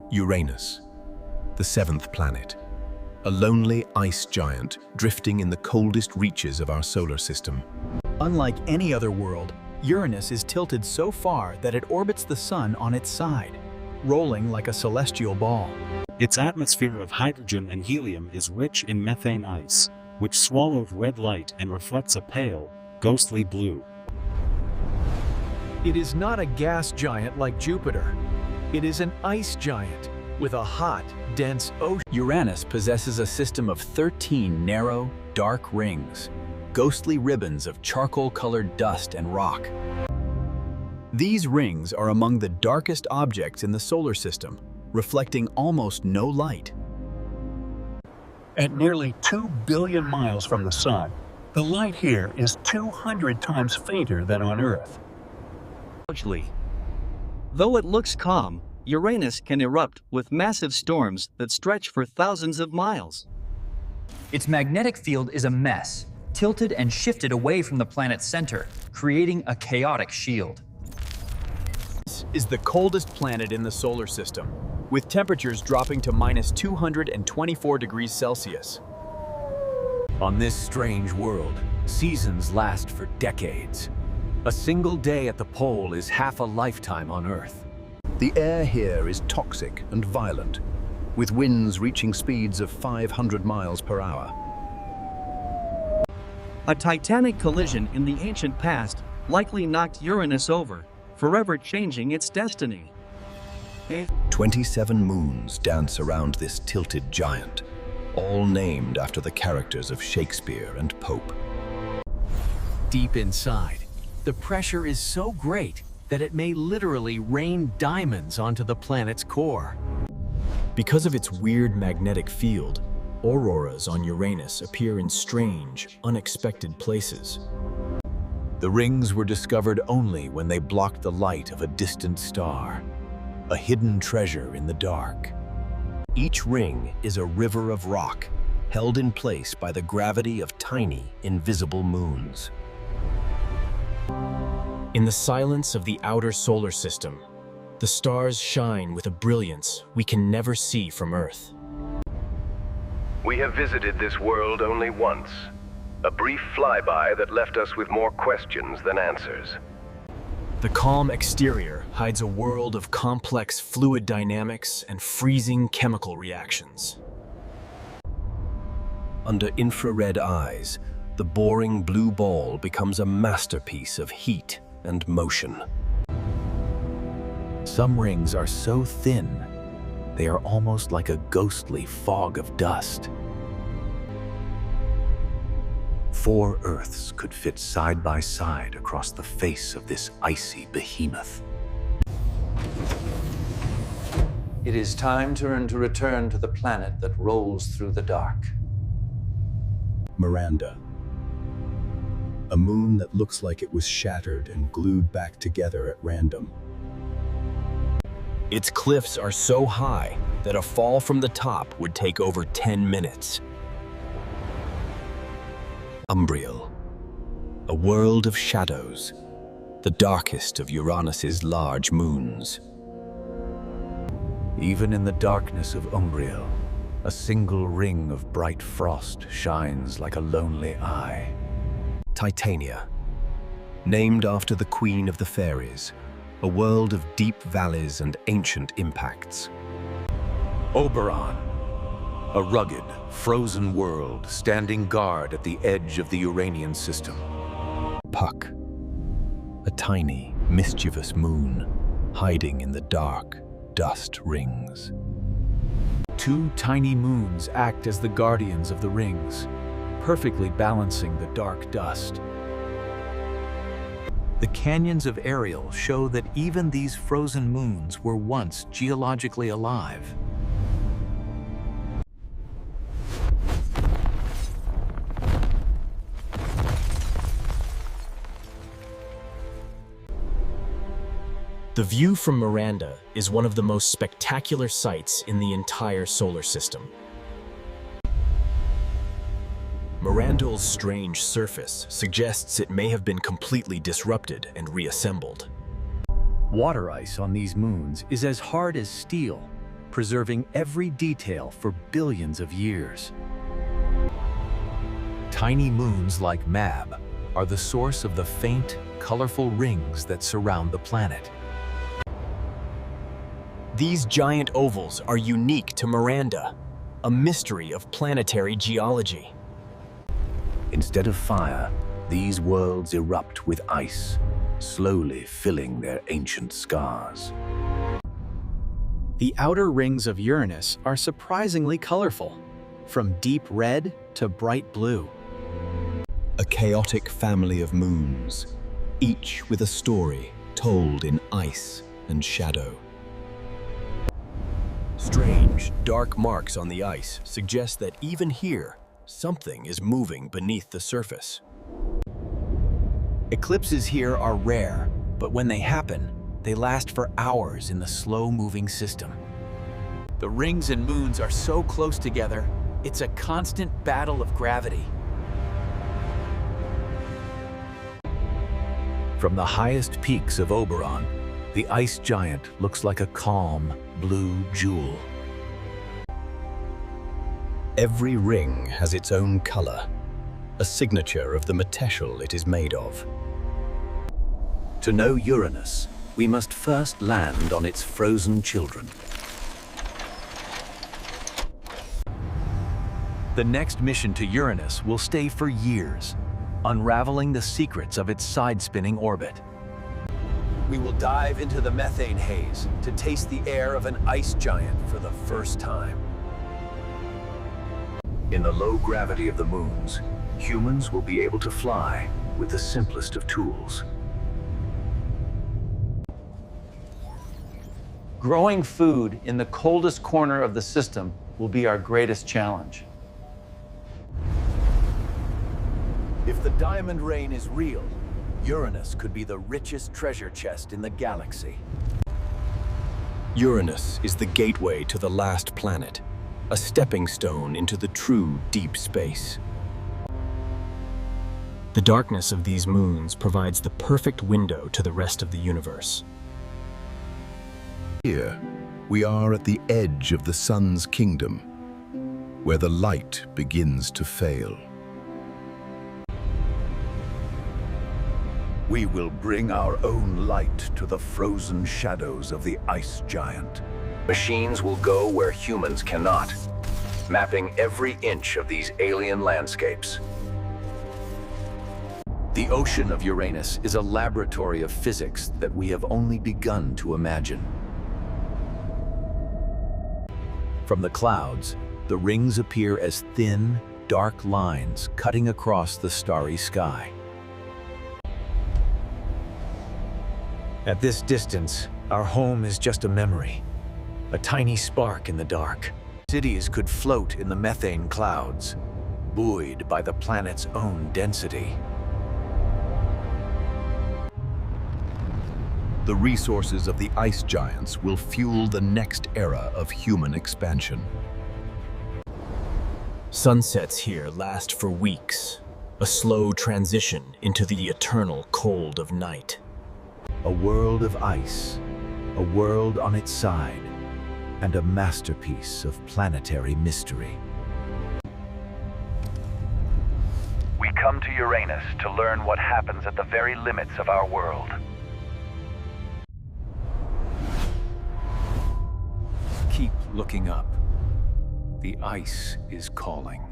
Uranus, the seventh planet, a lonely ice giant drifting in the coldest reaches of our solar system. Unlike any other world, Uranus is tilted so far that it orbits the Sun on its side, rolling like a celestial ball. Its atmosphere of hydrogen and helium is rich in methane ice, which swallows red light and reflects a pale, ghostly blue. It is not a gas giant like Jupiter. It is an ice giant with a hot, dense ocean. Uranus possesses a system of 13 narrow, dark rings, ghostly ribbons of charcoal-colored dust and rock. These rings are among the darkest objects in the solar system, reflecting almost no light. At nearly 2 billion miles from the Sun, the light here is 200 times fainter than on Earth. Though it looks calm, Uranus can erupt with massive storms that stretch for thousands of miles. Its magnetic field is a mess, tilted and shifted away from the planet's center, creating a chaotic shield. This is the coldest planet in the solar system, with temperatures dropping to -224 degrees Celsius. On this strange world, seasons last for decades. A single day at the pole is half a lifetime on Earth. The air here is toxic and violent, with winds reaching speeds of 500 miles per hour. A titanic collision in the ancient past likely knocked Uranus over, forever changing its destiny. 27 moons dance around this tilted giant, all named after the characters of Shakespeare and Pope. Deep inside, the pressure is so great that it may literally rain diamonds onto the planet's core. Because of its weird magnetic field, auroras on Uranus appear in strange, unexpected places. The rings were discovered only when they blocked the light of a distant star, a hidden treasure in the dark. Each ring is a river of rock, held in place by the gravity of tiny, invisible moons. In the silence of the outer solar system, the stars shine with a brilliance we can never see from Earth. We have visited this world only once. A brief flyby that left us with more questions than answers. The calm exterior hides a world of complex fluid dynamics and freezing chemical reactions. Under infrared eyes, the boring blue ball becomes a masterpiece of heat and motion. Some rings are so thin, they are almost like a ghostly fog of dust. 4 Earths could fit side by side across the face of this icy behemoth. It is time to return to the planet that rolls through the dark. Miranda. A moon that looks like it was shattered and glued back together at random. Its cliffs are so high that a fall from the top would take over 10 minutes. Umbriel. A world of shadows, the darkest of Uranus's large moons. Even in the darkness of Umbriel, a single ring of bright frost shines like a lonely eye. Titania. Named after the Queen of the Fairies, a world of deep valleys and ancient impacts. Oberon. A rugged, frozen world standing guard at the edge of the Uranian system. Puck. A tiny, mischievous moon, hiding in the dark, dust rings. 2 tiny moons act as the guardians of the rings, perfectly balancing the dark dust. The canyons of Ariel show that even these frozen moons were once geologically alive. The view from Miranda is one of the most spectacular sights in the entire solar system. Miranda's strange surface suggests it may have been completely disrupted and reassembled. Water ice on these moons is as hard as steel, preserving every detail for billions of years. Tiny moons like Mab are the source of the faint, colorful rings that surround the planet. These giant ovals are unique to Miranda, a mystery of planetary geology. Instead of fire, these worlds erupt with ice, slowly filling their ancient scars. The outer rings of Uranus are surprisingly colorful, from deep red to bright blue. A chaotic family of moons, each with a story told in ice and shadow. Strange, dark marks on the ice suggest that even here, something is moving beneath the surface. Eclipses here are rare, but when they happen, they last for hours in the slow-moving system. The rings and moons are so close together, it's a constant battle of gravity. From the highest peaks of Oberon, the ice giant looks like a calm, blue jewel. Every ring has its own color, a signature of the metal it is made of. To know Uranus, we must first land on its frozen children. The next mission to Uranus will stay for years, unraveling the secrets of its side-spinning orbit. We will dive into the methane haze to taste the air of an ice giant for the first time. In the low gravity of the moons, humans will be able to fly with the simplest of tools. Growing food in the coldest corner of the system will be our greatest challenge. If the diamond rain is real, Uranus could be the richest treasure chest in the galaxy. Uranus is the gateway to the last planet, a stepping stone into the true deep space. The darkness of these moons provides the perfect window to the rest of the universe. Here, we are at the edge of the sun's kingdom, where the light begins to fail. We will bring our own light to the frozen shadows of the ice giant. Machines will go where humans cannot, mapping every inch of these alien landscapes. The ocean of Uranus is a laboratory of physics that we have only begun to imagine. From the clouds, the rings appear as thin, dark lines cutting across the starry sky. At this distance, our home is just a memory, a tiny spark in the dark. Cities could float in the methane clouds, buoyed by the planet's own density. The resources of the ice giants will fuel the next era of human expansion. Sunsets here last for weeks, a slow transition into the eternal cold of night. A world of ice, a world on its side, and a masterpiece of planetary mystery. We come to Uranus to learn what happens at the very limits of our world. Keep looking up. The ice is calling.